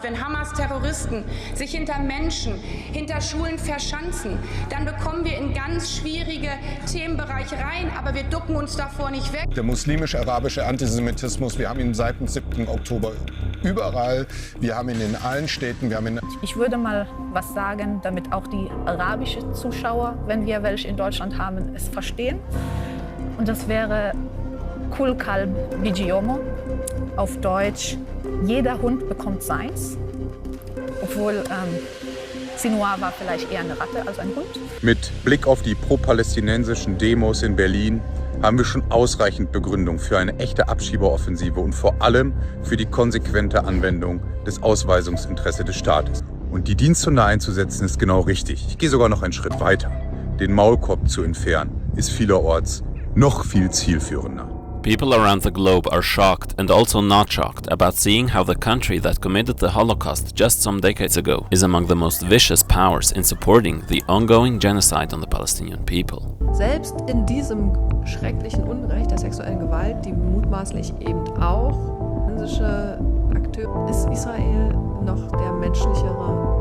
Wenn Hamas-Terroristen sich hinter Menschen, hinter Schulen verschanzen, dann bekommen wir in ganz schwierige Themenbereiche rein, aber wir ducken uns davor nicht weg. Der muslimisch-arabische Antisemitismus, wir haben ihn seit dem 7. Oktober überall, wir haben ihn in allen Städten, Ich würde mal was sagen, damit auch die arabischen Zuschauer, wenn wir welche in Deutschland haben, es verstehen. Und das wäre Kul Kalb Vigiomo, auf Deutsch, jeder Hund bekommt seins, obwohl Sinua war vielleicht eher eine Ratte als ein Hund. Mit Blick auf die pro-palästinensischen Demos in Berlin haben wir schon ausreichend Begründung für eine echte Abschiebeoffensive und vor allem für die konsequente Anwendung des Ausweisungsinteresses des Staates. Und die Diensthunde einzusetzen ist genau richtig. Ich gehe sogar noch einen Schritt weiter. Den Maulkorb zu entfernen ist vielerorts noch viel zielführender. People around the globe are shocked and also not shocked about seeing how the country that committed the Holocaust just some decades ago is among the most vicious powers in supporting the ongoing genocide on the Palestinian people. Selbst in diesem schrecklichen Unrecht der sexuellen Gewalt, die mutmaßlich eben auch palästinensische Akteure, ist Israel noch der menschlichere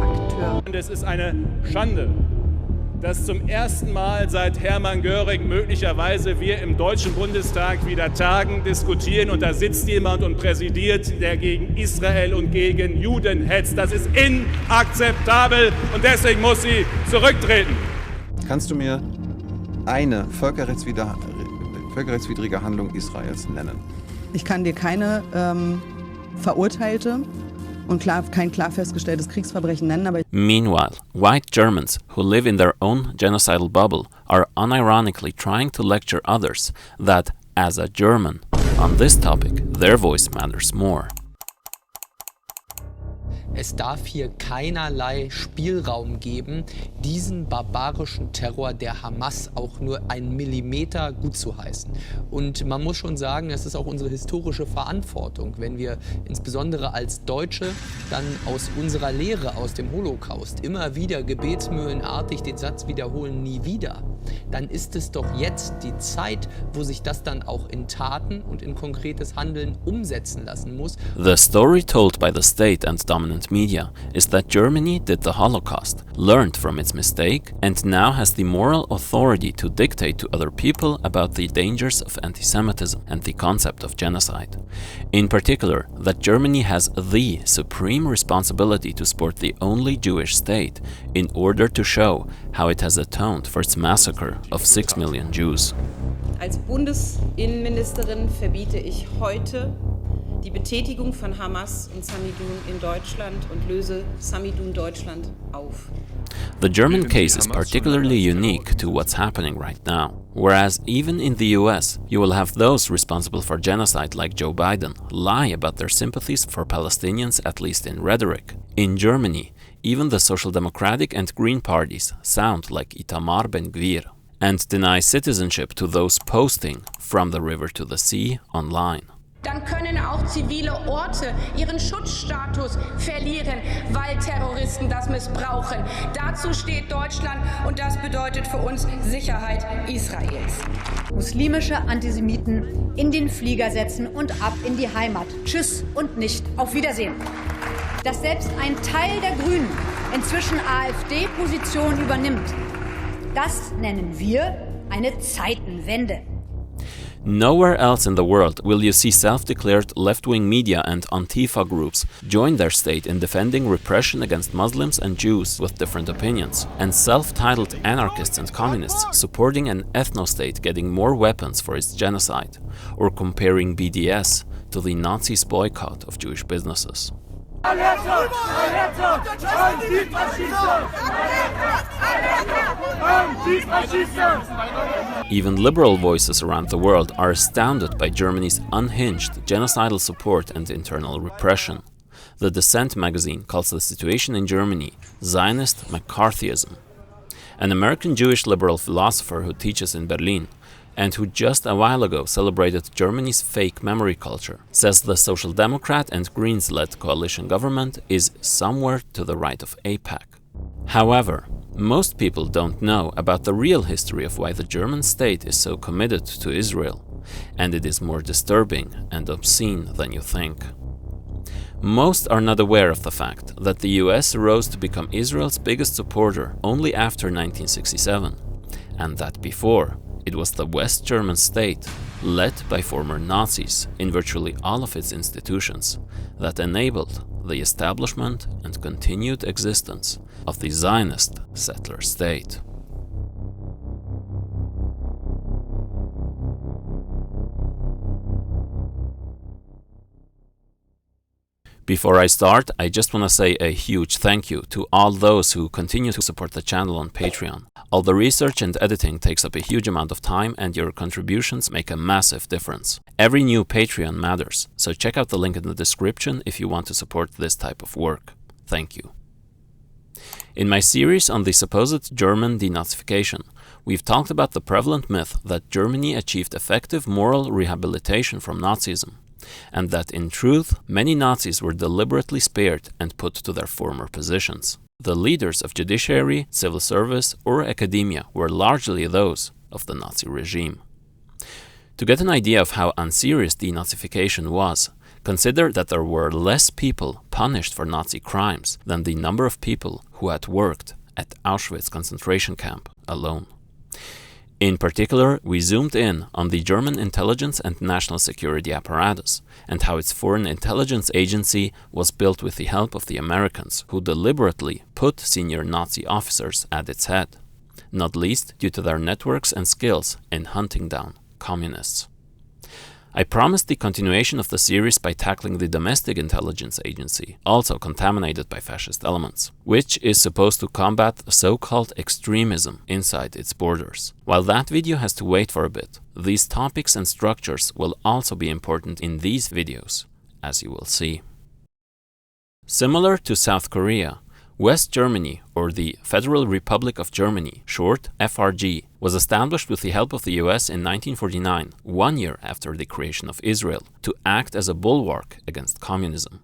Akteur. Und es ist eine Schande, dass zum ersten Mal seit Hermann Göring möglicherweise wir im Deutschen Bundestag wieder tagen, diskutieren und da sitzt jemand und präsidiert, der gegen Israel und gegen Juden hetzt. Das ist inakzeptabel und deswegen muss sie zurücktreten. Kannst du mir eine völkerrechtswidrige Handlung Israels nennen? Ich kann dir keine verurteilte und kein klar festgestelltes Kriegsverbrechen nennen, aber Meanwhile, white Germans who live in their own genocidal bubble are unironically trying to lecture others that, as a German, on this topic, their voice matters more. Es darf hier keinerlei Spielraum geben, diesen barbarischen Terror der Hamas auch nur einen Millimeter gutzuheißen. Und man muss schon sagen, es ist auch unsere historische Verantwortung, wenn wir insbesondere als Deutsche dann aus unserer Lehre aus dem Holocaust immer wieder gebetsmühlenartig den Satz wiederholen, nie wieder, dann ist es doch jetzt die Zeit, wo sich das dann auch in Taten und in konkretes Handeln umsetzen lassen muss. The story told by the state and dominant media is that Germany did the Holocaust, learned from its mistake, and now has the moral authority to dictate to other people about the dangers of anti-Semitism and the concept of genocide. In particular, that Germany has the supreme responsibility to support the only Jewish state in order to show how it has atoned for its massacre of 6 million Jews. Als Bundesinnenministerin verbiete ich heute die Betätigung von Hamas und Samidun in Deutschland und löse Samidun Deutschland auf. The German case is particularly unique to what's happening right now. Whereas even in the US, you will have those responsible for genocide like Joe Biden lie about their sympathies for Palestinians, at least in rhetoric. In Germany, even the Social Democratic and Green parties sound like Itamar Ben-Gvir and deny citizenship to those posting from the river to the sea online. Dann können auch zivile Orte ihren Schutzstatus verlieren, weil Terroristen das missbrauchen. Dazu steht Deutschland und das bedeutet für uns Sicherheit Israels. Muslimische Antisemiten in den Flieger setzen und ab in die Heimat. Tschüss und nicht auf Wiedersehen. Dass selbst ein Teil der Grünen inzwischen AfD-Position übernimmt, das nennen wir eine Zeitenwende. Nowhere else in the world will you see self-declared left-wing media and Antifa groups join their state in defending repression against Muslims and Jews with different opinions, and self-titled anarchists and communists supporting an ethno-state getting more weapons for its genocide, or comparing BDS to the Nazis' boycott of Jewish businesses. Even liberal voices around the world are astounded by Germany's unhinged genocidal support and internal repression. The Dissent magazine calls the situation in Germany Zionist McCarthyism. An American Jewish liberal philosopher who teaches in Berlin and who just a while ago celebrated Germany's fake memory culture, says the Social Democrat and Greens-led coalition government is somewhere to the right of AIPAC. However, most people don't know about the real history of why the German state is so committed to Israel, and it is more disturbing and obscene than you think. Most are not aware of the fact that the US rose to become Israel's biggest supporter only after 1967, and that before, it was the West German state, led by former Nazis in virtually all of its institutions, that enabled the establishment and continued existence of the Zionist settler state. Before I start, I just want to say a huge thank you to all those who continue to support the channel on Patreon. All the research and editing takes up a huge amount of time, and your contributions make a massive difference. Every new Patreon matters, so check out the link in the description if you want to support this type of work. Thank you. In my series on the supposed German denazification, we've talked about the prevalent myth that Germany achieved effective moral rehabilitation from Nazism, and that in truth, many Nazis were deliberately spared and put to their former positions. The leaders of judiciary, civil service, or academia were largely those of the Nazi regime. To get an idea of how unserious denazification was, consider that there were less people punished for Nazi crimes than the number of people who had worked at Auschwitz concentration camp alone. In particular, we zoomed in on the German intelligence and national security apparatus, and how its foreign intelligence agency was built with the help of the Americans, who deliberately put senior Nazi officers at its head, not least due to their networks and skills in hunting down communists. I promised the continuation of the series by tackling the domestic intelligence agency, also contaminated by fascist elements, which is supposed to combat so-called extremism inside its borders. While that video has to wait for a bit, these topics and structures will also be important in these videos, as you will see. Similar to South Korea, West Germany, or the Federal Republic of Germany, short FRG, was established with the help of the US in 1949, 1 year after the creation of Israel, to act as a bulwark against communism.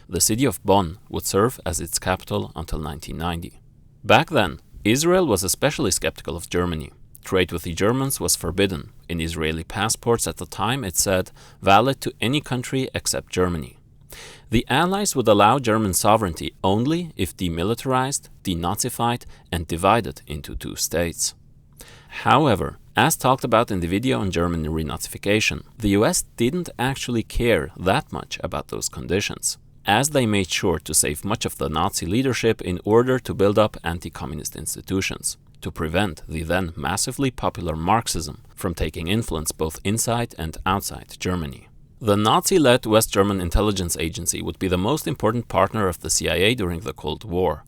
The city of Bonn would serve as its capital until 1990. Back then, Israel was especially skeptical of Germany. Trade with the Germans was forbidden. In Israeli passports at the time it said, valid to any country except Germany. The Allies would allow German sovereignty only if demilitarized, denazified, and divided into two states. However, as talked about in the video on German renazification, the US didn't actually care that much about those conditions, as they made sure to save much of the Nazi leadership in order to build up anti-communist institutions, to prevent the then massively popular Marxism from taking influence both inside and outside Germany. The Nazi-led West German intelligence agency would be the most important partner of the CIA during the Cold War.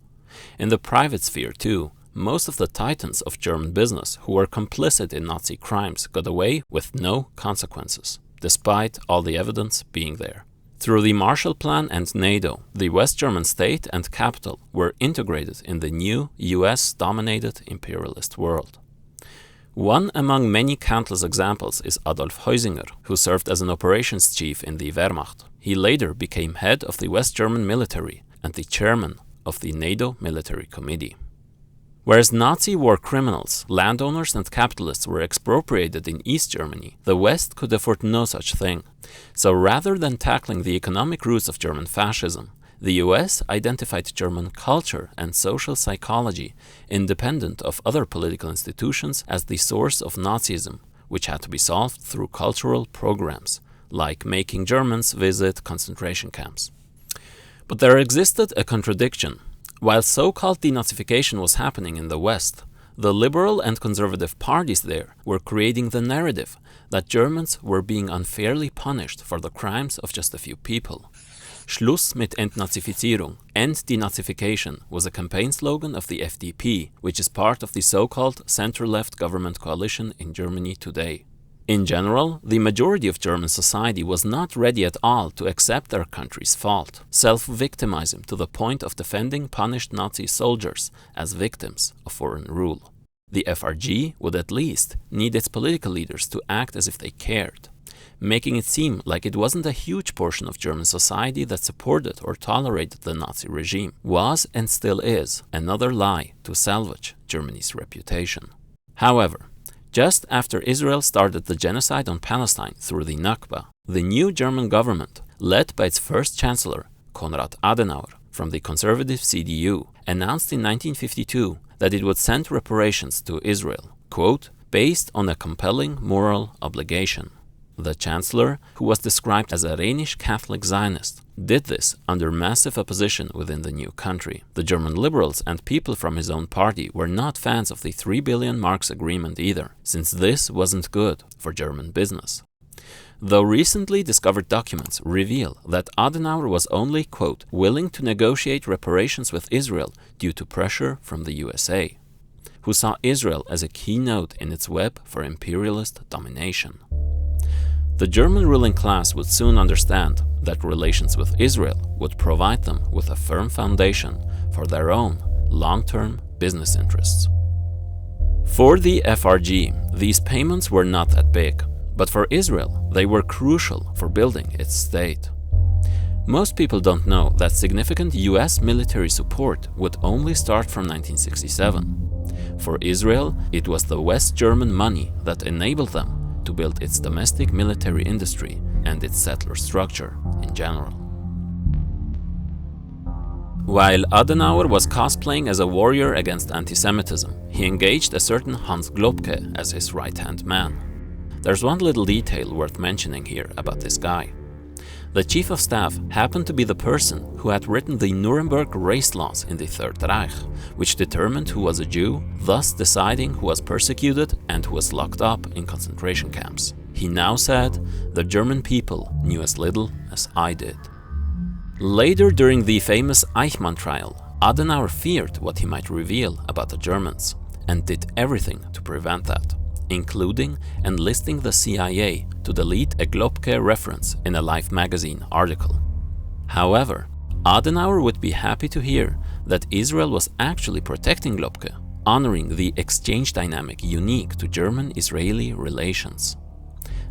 In the private sphere, too, most of the titans of German business who were complicit in Nazi crimes got away with no consequences, despite all the evidence being there. Through the Marshall Plan and NATO, the West German state and capital were integrated in the new US-dominated imperialist world. One among many countless examples is Adolf Heusinger, who served as an operations chief in the Wehrmacht. He later became head of the West German military and the chairman of the NATO Military Committee. Whereas Nazi war criminals, landowners and capitalists were expropriated in East Germany, the West could afford no such thing. So rather than tackling the economic roots of German fascism, the US identified German culture and social psychology, independent of other political institutions, as the source of Nazism, which had to be solved through cultural programs, like making Germans visit concentration camps. But there existed a contradiction. While so-called denazification was happening in the West, the liberal and conservative parties there were creating the narrative that Germans were being unfairly punished for the crimes of just a few people. Schluss mit Entnazifizierung, End Denazification, was a campaign slogan of the FDP, which is part of the so-called center-left government coalition in Germany today. In general, the majority of German society was not ready at all to accept their country's fault, self-victimizing to the point of defending punished Nazi soldiers as victims of foreign rule. The FRG would at least need its political leaders to act as if they cared, making it seem like it wasn't a huge portion of German society that supported or tolerated the Nazi regime. Was and still is another lie to salvage Germany's reputation. However, just after Israel started the genocide on Palestine through the Nakba, the new German government, led by its first chancellor, Konrad Adenauer, from the conservative CDU, announced in 1952 that it would send reparations to Israel, quote, based on a compelling moral obligation. The Chancellor, who was described as a Rhenish Catholic Zionist, did this under massive opposition within the new country. The German liberals and people from his own party were not fans of the 3 billion marks agreement either, since this wasn't good for German business. Though recently discovered documents reveal that Adenauer was only, quote, willing to negotiate reparations with Israel due to pressure from the USA, who saw Israel as a key node in its web for imperialist domination. The German ruling class would soon understand that relations with Israel would provide them with a firm foundation for their own long-term business interests. For the FRG, these payments were not that big, but for Israel, they were crucial for building its state. Most people don't know that significant US military support would only start from 1967. For Israel, it was the West German money that enabled them to build its domestic military industry and its settler structure in general. While Adenauer was cosplaying as a warrior against anti-Semitism, he engaged a certain Hans Globke as his right-hand man. There's one little detail worth mentioning here about this guy. The chief of staff happened to be the person who had written the Nuremberg race laws in the Third Reich, which determined who was a Jew, thus deciding who was persecuted and who was locked up in concentration camps. He now said, the German people knew as little as I did. Later during the famous Eichmann trial, Adenauer feared what he might reveal about the Germans and did everything to prevent that, including enlisting the CIA to delete a Globke reference in a Life magazine article. However, Adenauer would be happy to hear that Israel was actually protecting Globke, honoring the exchange dynamic unique to German-Israeli relations.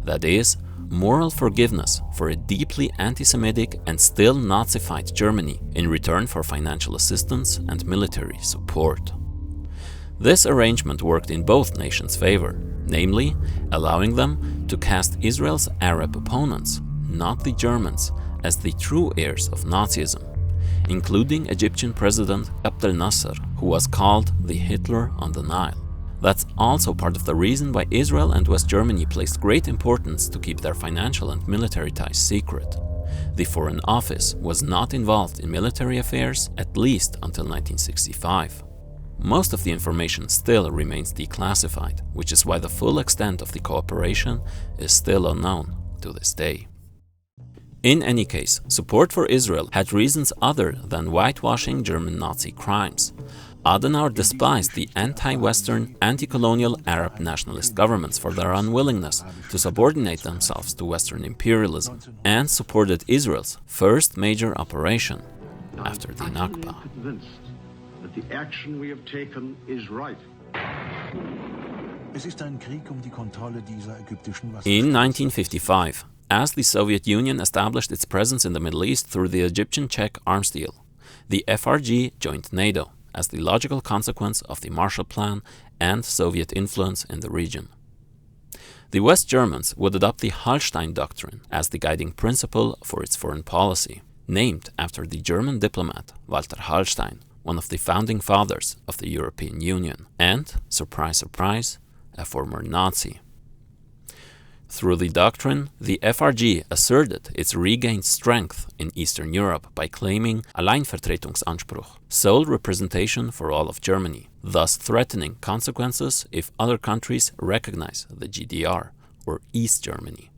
That is, moral forgiveness for a deeply anti-Semitic and still Nazified Germany in return for financial assistance and military support. This arrangement worked in both nations' favor, namely, allowing them to cast Israel's Arab opponents, not the Germans, as the true heirs of Nazism, including Egyptian President Abdel Nasser, who was called the Hitler on the Nile. That's also part of the reason why Israel and West Germany placed great importance to keep their financial and military ties secret. The Foreign Office was not involved in military affairs, at least until 1965. Most of the information still remains declassified, which is why the full extent of the cooperation is still unknown to this day. In any case, support for Israel had reasons other than whitewashing German Nazi crimes. Adenauer despised the anti-Western, anti-colonial Arab nationalist governments for their unwillingness to subordinate themselves to Western imperialism, and supported Israel's first major operation after the Nakba. The action we have taken is right. In 1955, as the Soviet Union established its presence in the Middle East through the Egyptian-Czech arms deal, the FRG joined NATO as the logical consequence of the Marshall Plan and Soviet influence in the region. The West Germans would adopt the Hallstein Doctrine as the guiding principle for its foreign policy, named after the German diplomat Walter Hallstein, one of the founding fathers of the European Union, and, surprise, surprise, a former Nazi. Through the doctrine, the FRG asserted its regained strength in Eastern Europe by claiming Alleinvertretungsanspruch, sole representation for all of Germany, thus threatening consequences if other countries recognize the GDR, or East Germany.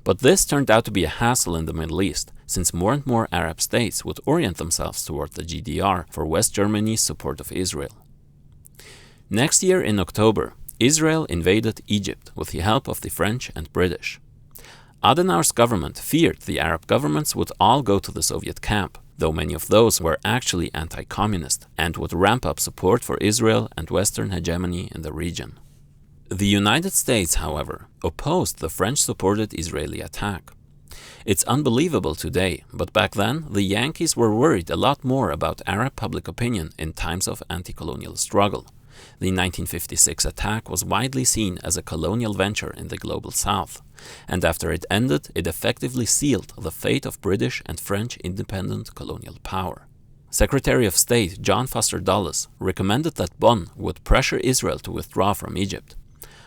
But this turned out to be a hassle in the Middle East, since more and more Arab states would orient themselves toward the GDR for West Germany's support of Israel. Next year in October, Israel invaded Egypt with the help of the French and British. Adenauer's government feared the Arab governments would all go to the Soviet camp, though many of those were actually anti-communist and would ramp up support for Israel and Western hegemony in the region. The United States, however, opposed the French-supported Israeli attack. It's unbelievable today, but back then the Yankees were worried a lot more about Arab public opinion in times of anti-colonial struggle. The 1956 attack was widely seen as a colonial venture in the global South, and after it ended, it effectively sealed the fate of British and French independent colonial power. Secretary of State John Foster Dulles recommended that Bonn would pressure Israel to withdraw from Egypt.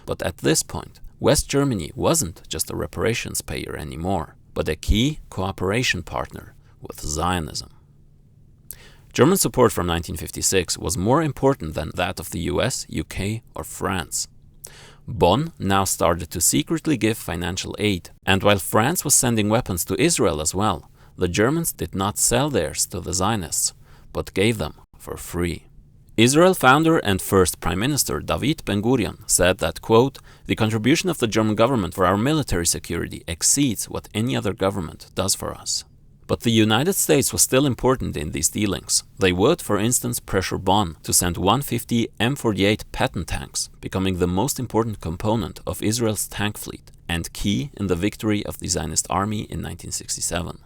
But at this point, West Germany wasn't just a reparations payer anymore, but a key cooperation partner with Zionism. German support from 1956 was more important than that of the US, UK, or France. Bonn now started to secretly give financial aid, and while France was sending weapons to Israel as well, the Germans did not sell theirs to the Zionists, but gave them for free. Israel founder and first Prime Minister David Ben-Gurion said that, quote, "The contribution of the German government for our military security exceeds what any other government does for us." But the United States was still important in these dealings. They would, for instance, pressure Bonn to send 150 M48 Patton tanks, becoming the most important component of Israel's tank fleet and key in the victory of the Zionist army in 1967.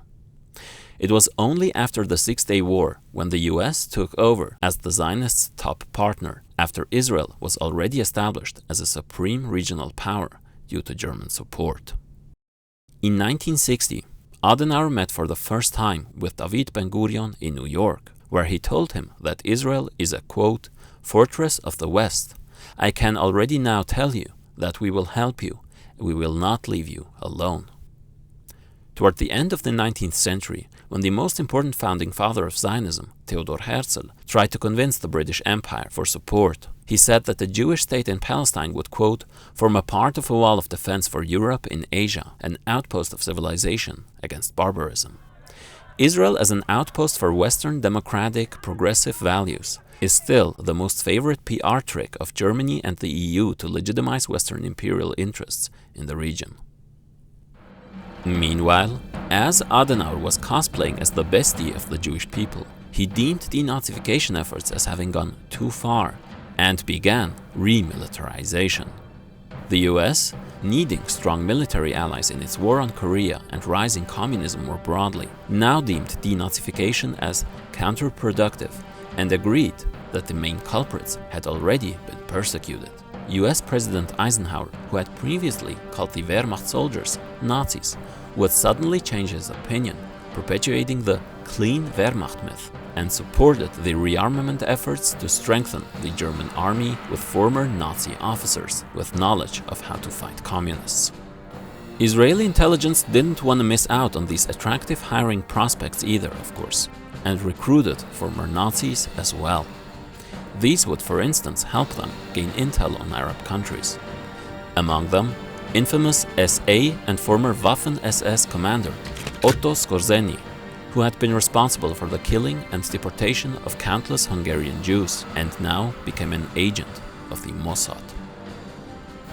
It was only after the Six-Day War when the US took over as the Zionists' top partner, after Israel was already established as a supreme regional power due to German support. In 1960, Adenauer met for the first time with David Ben-Gurion in New York, where he told him that Israel is a, quote, "fortress of the West. I can already now tell you that we will help you. We will not leave you alone." Toward the end of the 19th century, when the most important founding father of Zionism, Theodor Herzl, tried to convince the British Empire for support, he said that the Jewish state in Palestine would, quote, "form a part of a wall of defense for Europe in Asia, an outpost of civilization against barbarism." Israel as an outpost for Western democratic progressive values is still the most favorite PR trick of Germany and the EU to legitimize Western imperial interests in the region. Meanwhile, as Adenauer was cosplaying as the bestie of the Jewish people, he deemed denazification efforts as having gone too far and began remilitarization. The US, needing strong military allies in its war on Korea and rising communism more broadly, now deemed denazification as counterproductive and agreed that the main culprits had already been persecuted. US President Eisenhower, who had previously called the Wehrmacht soldiers Nazis, would suddenly change his opinion, perpetuating the clean Wehrmacht myth, and supported the rearmament efforts to strengthen the German army with former Nazi officers with knowledge of how to fight communists. Israeli intelligence didn't want to miss out on these attractive hiring prospects either, of course, and recruited former Nazis as well. These would, for instance, help them gain intel on Arab countries. Among them, infamous SA and former Waffen-SS commander Otto Skorzeny, who had been responsible for the killing and deportation of countless Hungarian Jews and now became an agent of the Mossad.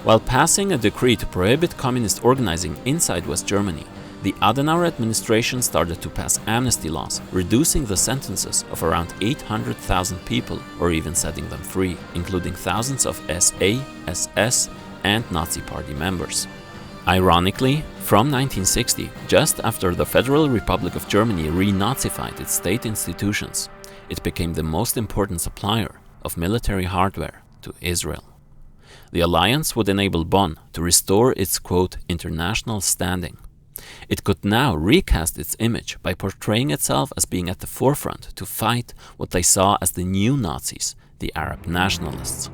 While passing a decree to prohibit communist organizing inside West Germany, the Adenauer administration started to pass amnesty laws, reducing the sentences of around 800,000 people or even setting them free, including thousands of SA, SS, and Nazi Party members. Ironically, from 1960, just after the Federal Republic of Germany re-Nazified its state institutions, it became the most important supplier of military hardware to Israel. The alliance would enable Bonn to restore its, quote, international standing. It could now recast its image by portraying itself as being at the forefront to fight what they saw as the new Nazis, the Arab nationalists.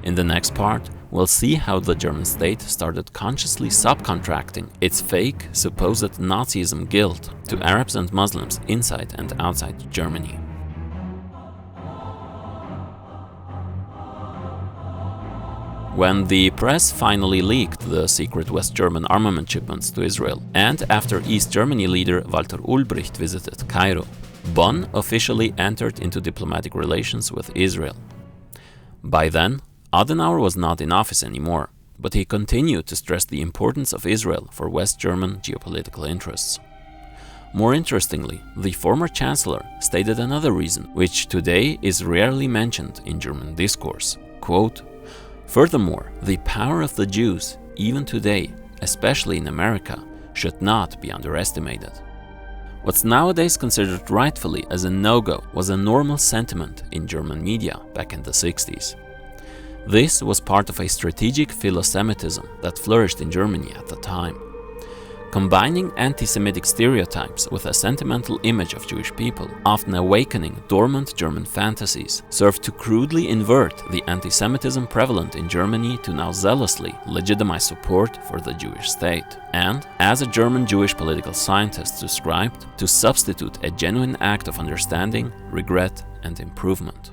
In the next part, we'll see how the German state started consciously subcontracting its fake, supposed Nazism guilt to Arabs and Muslims inside and outside Germany. When the press finally leaked the secret West German armament shipments to Israel, and after East Germany leader Walter Ulbricht visited Cairo, Bonn officially entered into diplomatic relations with Israel. By then, Adenauer was not in office anymore, but he continued to stress the importance of Israel for West German geopolitical interests. More interestingly, the former chancellor stated another reason, which today is rarely mentioned in German discourse. Quote, "Furthermore, the power of the Jews, even today, especially in America, should not be underestimated." What's nowadays considered rightfully as a no-go was a normal sentiment in German media back in the 60s. This was part of a strategic philo-Semitism that flourished in Germany at the time. Combining anti-Semitic stereotypes with a sentimental image of Jewish people, often awakening dormant German fantasies, served to crudely invert the anti-Semitism prevalent in Germany to now zealously legitimize support for the Jewish state, and, as a German Jewish political scientist described, to substitute a genuine act of understanding, regret, and improvement.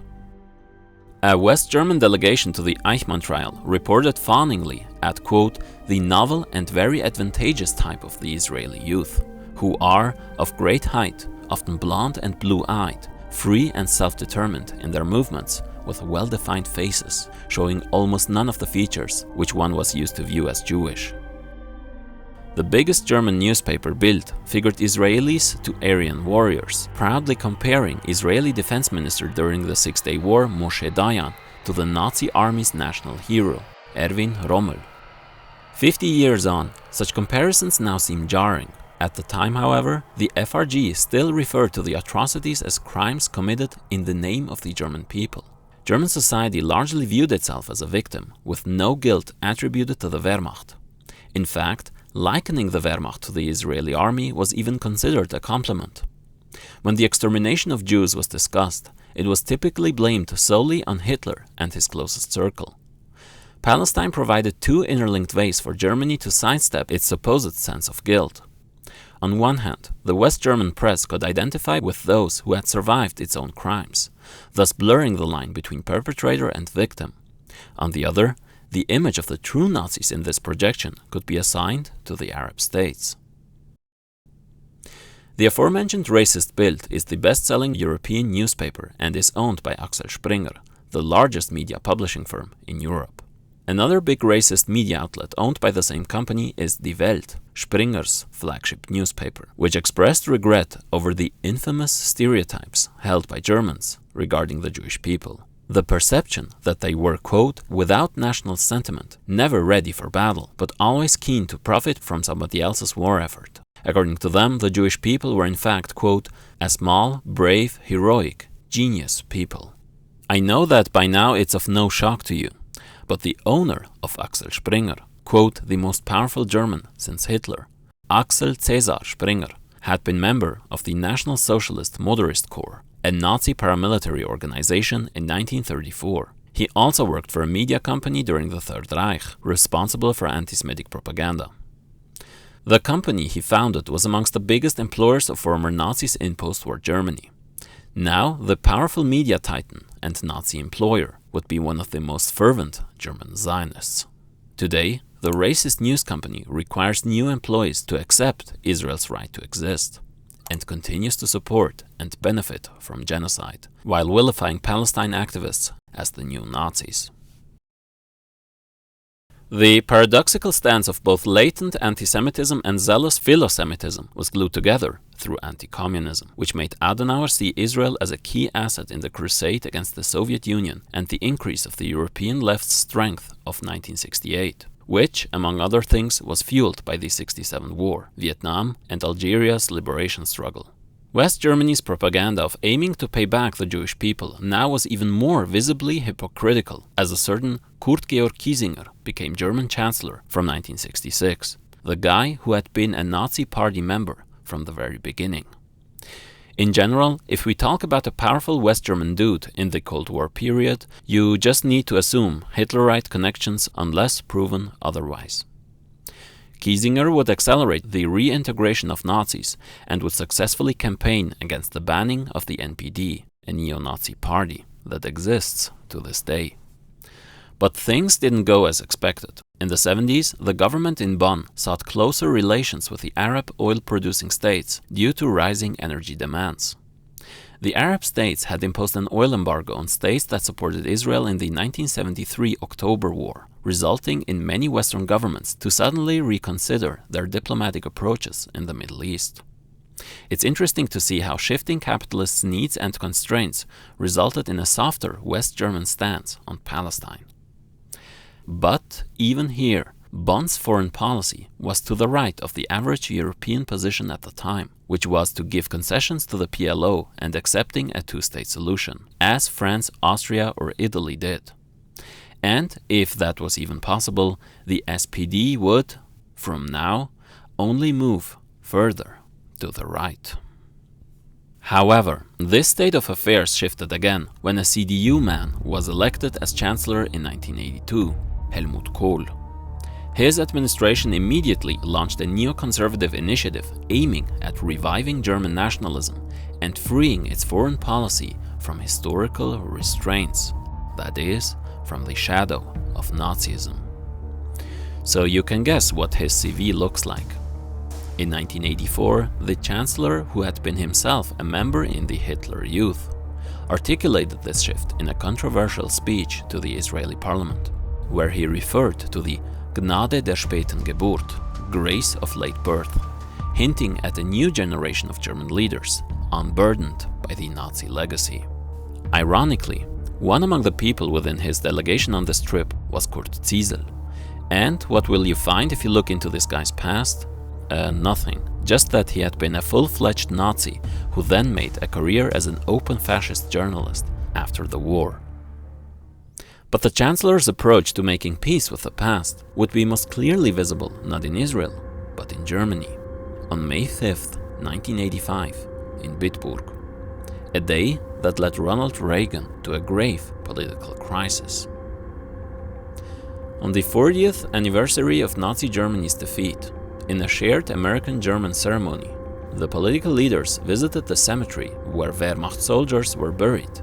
A West German delegation to the Eichmüller trial reported fawningly at, quote, the novel and very advantageous type of the Israeli youth, who are of great height, often blonde and blue-eyed, free and self-determined in their movements, with well-defined faces, showing almost none of the features which one was used to view as Jewish. The biggest German newspaper, Bild, figured Israelis to Aryan warriors, proudly comparing Israeli defense minister during the Six-Day War, Moshe Dayan, to the Nazi army's national hero, Erwin Rommel. 50 years on, such comparisons now seem jarring. At the time, however, the FRG still referred to the atrocities as crimes committed in the name of the German people. German society largely viewed itself as a victim, with no guilt attributed to the Wehrmacht. In fact, likening the Wehrmacht to the Israeli army was even considered a compliment. When the extermination of Jews was discussed, it was typically blamed solely on Hitler and his closest circle. Palestine provided two interlinked ways for Germany to sidestep its supposed sense of guilt. On one hand, the West German press could identify with those who had survived its own crimes, thus blurring the line between perpetrator and victim. On the other, the image of the true Nazis in this projection could be assigned to the Arab states. The aforementioned racist Bild is the best-selling European newspaper and is owned by Axel Springer, the largest media publishing firm in Europe. Another big racist media outlet owned by the same company is Die Welt, Springer's flagship newspaper, which expressed regret over the infamous stereotypes held by Germans regarding the Jewish people. The perception that they were, quote, without national sentiment, never ready for battle, but always keen to profit from somebody else's war effort. According to them, the Jewish people were in fact, quote, a small, brave, heroic, genius people. I know that by now it's of no shock to you, but the owner of Axel Springer, quote, the most powerful German since Hitler, Axel Caesar Springer, had been member of the National Socialist Motorist Corps, a Nazi paramilitary organization in 1934. He also worked for a media company during the Third Reich, responsible for anti-Semitic propaganda. The company he founded was amongst the biggest employers of former Nazis in post-war Germany. Now, the powerful media titan and Nazi employer would be one of the most fervent German Zionists. Today, the racist news company requires new employees to accept Israel's right to exist, and continues to support and benefit from genocide, while vilifying Palestine activists as the new Nazis. The paradoxical stance of both latent anti-Semitism and zealous philo-Semitism was glued together through anti-communism, which made Adenauer see Israel as a key asset in the crusade against the Soviet Union and the increase of the European left's strength of 1968. Which, among other things, was fueled by the 1967 war, Vietnam, and Algeria's liberation struggle. West Germany's propaganda of aiming to pay back the Jewish people now was even more visibly hypocritical, as a certain Kurt Georg Kiesinger became German Chancellor from 1966, the guy who had been a Nazi Party member from the very beginning. In general, if we talk about a powerful West German dude in the Cold War period, you just need to assume Hitlerite connections unless proven otherwise. Kiesinger would accelerate the reintegration of Nazis and would successfully campaign against the banning of the NPD, a neo-Nazi party that exists to this day. But things didn't go as expected. In the 70s, the government in Bonn sought closer relations with the Arab oil-producing states due to rising energy demands. The Arab states had imposed an oil embargo on states that supported Israel in the 1973 October War, resulting in many Western governments to suddenly reconsider their diplomatic approaches in the Middle East. It's interesting to see how shifting capitalists' needs and constraints resulted in a softer West German stance on Palestine. But even here, Bonn's foreign policy was to the right of the average European position at the time, which was to give concessions to the PLO and accepting a two-state solution, as France, Austria or Italy did. And if that was even possible, the SPD would, from now, only move further to the right. However, this state of affairs shifted again when a CDU man was elected as chancellor in 1982, Helmut Kohl. His administration immediately launched a neoconservative initiative aiming at reviving German nationalism and freeing its foreign policy from historical restraints, that is, from the shadow of Nazism. So you can guess what his CV looks like. In 1984, the Chancellor, who had been himself a member in the Hitler Youth, articulated this shift in a controversial speech to the Israeli parliament, where he referred to the Gnade der späten Geburt, grace of late birth, hinting at a new generation of German leaders, unburdened by the Nazi legacy. Ironically, one among the people within his delegation on this trip was Kurt Ziesel. And what will you find if you look into this guy's past? Nothing. Just that he had been a full-fledged Nazi who then made a career as an open fascist journalist after the war. But the Chancellor's approach to making peace with the past would be most clearly visible not in Israel, but in Germany, on May 5th, 1985, in Bitburg, a day that led Ronald Reagan to a grave political crisis. On the 40th anniversary of Nazi Germany's defeat, in a shared American-German ceremony, the political leaders visited the cemetery where Wehrmacht soldiers were buried,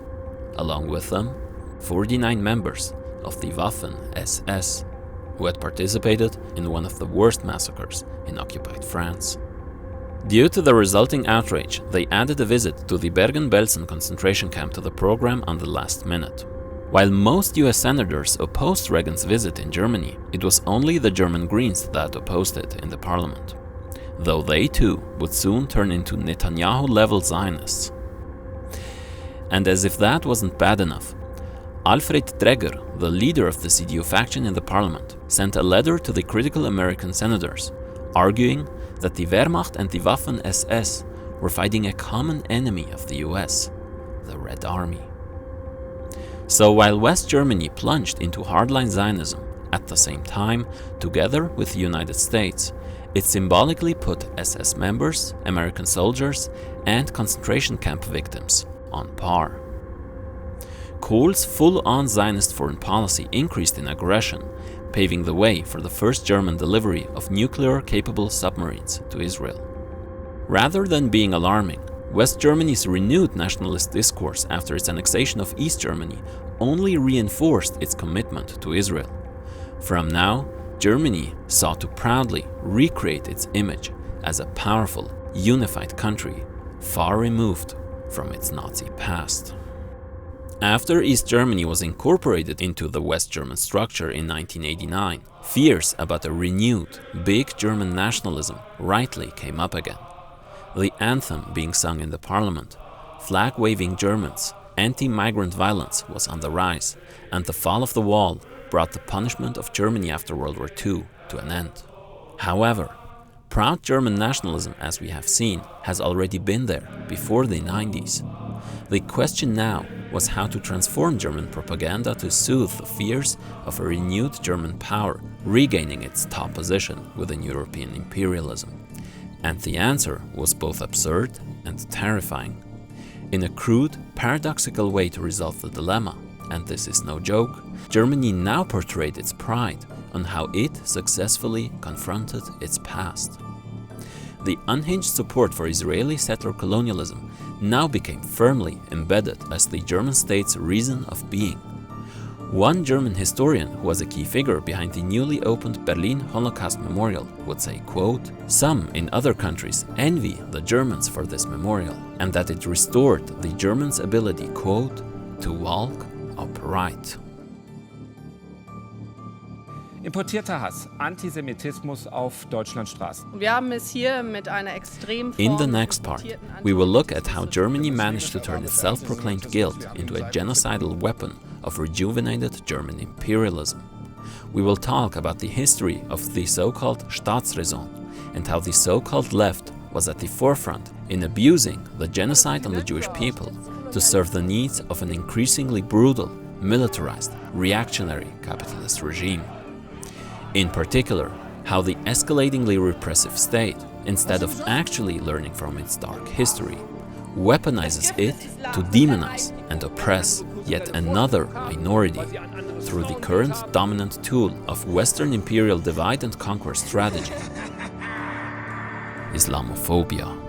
along with them 49 members of the Waffen-SS, who had participated in one of the worst massacres in occupied France. Due to the resulting outrage, they added a visit to the Bergen-Belsen concentration camp to the program on the last minute. While most US senators opposed Reagan's visit in Germany, it was only the German Greens that opposed it in the parliament, though they too would soon turn into Netanyahu-level Zionists. And as if that wasn't bad enough, Alfred Dreger, the leader of the CDU faction in the parliament, sent a letter to the critical American senators, arguing that the Wehrmacht and the Waffen-SS were fighting a common enemy of the US, the Red Army. So while West Germany plunged into hardline Zionism, at the same time, together with the United States, it symbolically put SS members, American soldiers, and concentration camp victims on par. Kohl's full-on Zionist foreign policy increased in aggression, paving the way for the first German delivery of nuclear-capable submarines to Israel. Rather than being alarming, West Germany's renewed nationalist discourse after its annexation of East Germany only reinforced its commitment to Israel. From now, Germany sought to proudly recreate its image as a powerful, unified country, far removed from its Nazi past. After East Germany was incorporated into the West German structure in 1989, fears about a renewed, big German nationalism rightly came up again. The anthem being sung in the parliament, flag-waving Germans, anti-migrant violence was on the rise, and the fall of the wall brought the punishment of Germany after World War II to an end. However, proud German nationalism, as we have seen, has already been there before the 90s. The question now was how to transform German propaganda to soothe the fears of a renewed German power regaining its top position within European imperialism. And the answer was both absurd and terrifying. In a crude, paradoxical way to resolve the dilemma, and this is no joke, Germany now portrayed its pride on how it successfully confronted its past. The unhinged support for Israeli settler colonialism now became firmly embedded as the German state's reason of being. One German historian who was a key figure behind the newly opened Berlin Holocaust Memorial would say, quote, "Some in other countries envy the Germans for this memorial, and that it restored the Germans' ability, quote, to walk upright." Importierter Hass, Antisemitismus auf Deutschlandstraßen. Wir haben es hier mit einer extremen In the next part, we will look at how Germany managed to turn its self-proclaimed guilt into a genocidal weapon of rejuvenated German imperialism. We will talk about the history of the so-called Staatsräson and how the so-called left was at the forefront in abusing the genocide on the Jewish people to serve the needs of an increasingly brutal militarized, reactionary capitalist regime. In particular, how the escalatingly repressive state, instead of actually learning from its dark history, weaponizes it to demonize and oppress yet another minority through the current dominant tool of Western imperial divide and conquer strategy: Islamophobia.